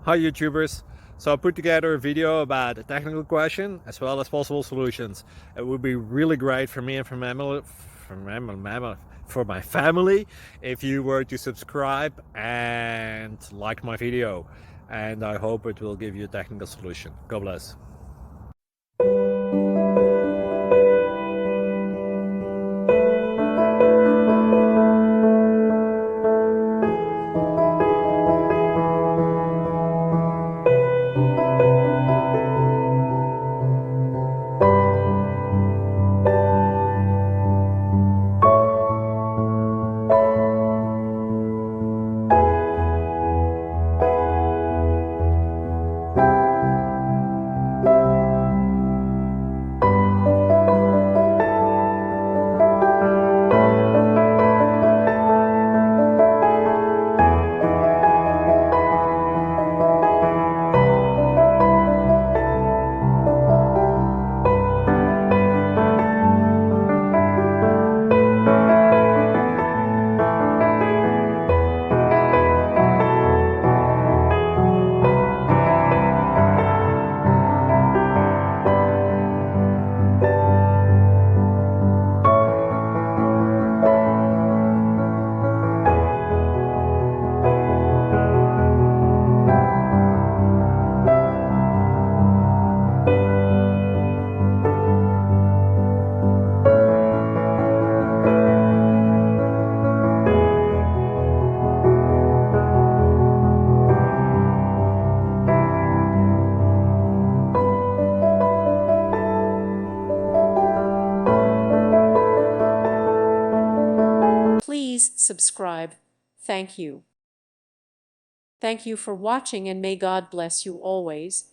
Hi YouTubers! So I put together a video about a technical question as well as possible solutions. It would be really great for me and for my family if you were to subscribe and like my video, and I hope it will give you a technical solution. God bless. Please subscribe. Thank you. Thank you for watching, and may God bless you always.